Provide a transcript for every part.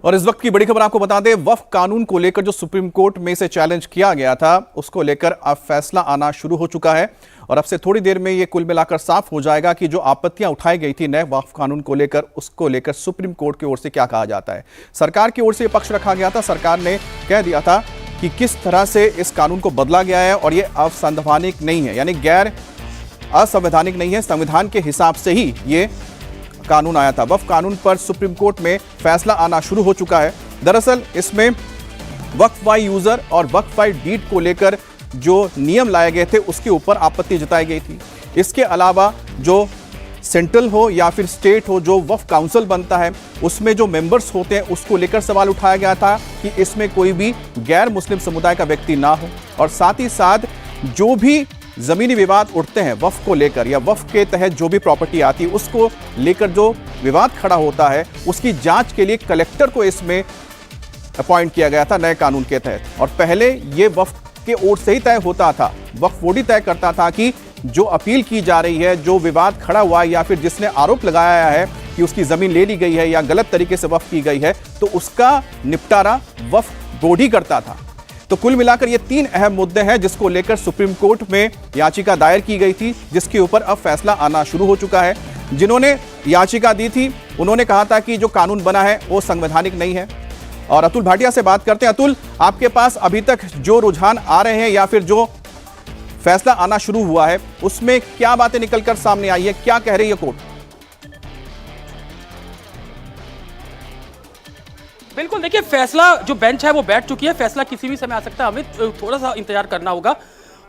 और इस वक्त की बड़ी खबर आपको बता दें, वक्फ कानून को लेकर जो सुप्रीम कोर्ट में से चैलेंज किया गया था उसको लेकर अब फैसला आना शुरू हो चुका है। और अब से थोड़ी देर में ये कुल मिलाकर साफ हो जाएगा कि जो आपत्तियां उठाई गई थी नए वक्फ कानून को लेकर, उसको लेकर सुप्रीम कोर्ट की ओर से क्या कहा जाता है। सरकार की ओर से पक्ष रखा गया था। सरकार ने कह दिया था कि किस तरह से इस कानून को बदला गया है और ये असंवैधानिक नहीं है, यानी गैर असंवैधानिक नहीं है, संविधान के हिसाब से ही ये कानून आया था। वक्फ कानून पर सुप्रीम कोर्ट में फैसला आना शुरू हो चुका है। दरअसल इसमें वक्फ बाय यूजर और वक्फ बाय डीड को लेकर जो नियम लाए गए थे उसके ऊपर आपत्ति जताई गई थी। इसके अलावा जो सेंट्रल हो या फिर स्टेट हो, जो वक्फ काउंसिल बनता है उसमें जो मेंबर्स होते हैं उसको लेकर सवाल उठाया गया था कि इसमें कोई भी गैर मुस्लिम समुदाय का व्यक्ति ना हो। और साथ ही साथ जो भी जमीनी विवाद उठते हैं वक्फ को लेकर या वक्फ के तहत जो भी प्रॉपर्टी आती है उसको लेकर जो विवाद खड़ा होता है उसकी जांच के लिए कलेक्टर को इसमें अपॉइंट किया गया था नए कानून के तहत। और पहले ये वक्फ के ओर से ही तय होता था, वक्फ बोर्ड ही तय करता था कि जो अपील की जा रही है, जो विवाद खड़ा हुआ है या फिर जिसने आरोप लगाया है कि उसकी जमीन ले ली गई है या गलत तरीके से वक्फ की गई है, तो उसका निपटारा वक्फ बोर्ड ही करता था। तो कुल मिलाकर ये 3 अहम मुद्दे हैं जिसको लेकर सुप्रीम कोर्ट में याचिका दायर की गई थी, जिसके ऊपर अब फैसला आना शुरू हो चुका है। जिन्होंने याचिका दी थी उन्होंने कहा था कि जो कानून बना है वो संवैधानिक नहीं है। और अतुल भाटिया से बात करते हैं। अतुल, आपके पास अभी तक जो रुझान आ रहे हैं या फिर जो फैसला आना शुरू हुआ है उसमें क्या बातें निकलकर सामने आई है, क्या कह रही है कोर्ट? बिल्कुल, देखिए फैसला जो बेंच है वो बैठ चुकी है। फैसला किसी भी समय आ सकता है, हमें थोड़ा सा इंतजार करना होगा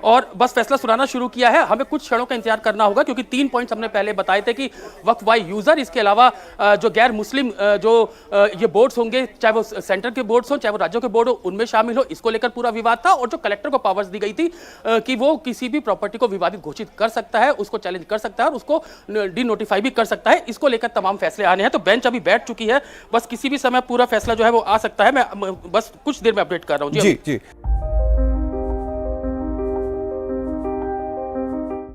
और बस फैसला सुनाना शुरू किया है। हमें कुछ क्षणों का इंतजार करना होगा क्योंकि 3 पॉइंट्स हमने पहले बताए थे कि वक्फ बाय यूजर, इसके अलावा जो गैर मुस्लिम जो ये बोर्ड्स होंगे, चाहे वो सेंटर के बोर्ड्स हो चाहे वो राज्यों के बोर्ड हो, उनमें शामिल हो, इसको लेकर पूरा विवाद था। और जो कलेक्टर को पावर्स दी गई थी कि वो किसी भी प्रॉपर्टी को विवादित घोषित कर सकता है, उसको चैलेंज कर सकता है और उसको डी नोटिफाई भी कर सकता है। इसको लेकर तमाम फैसले आने हैं। तो बेंच अभी बैठ चुकी है, बस किसी भी समय पूरा फैसला जो है वो आ सकता है। मैं बस कुछ देर में अपडेट कर रहा हूँ। जी जी।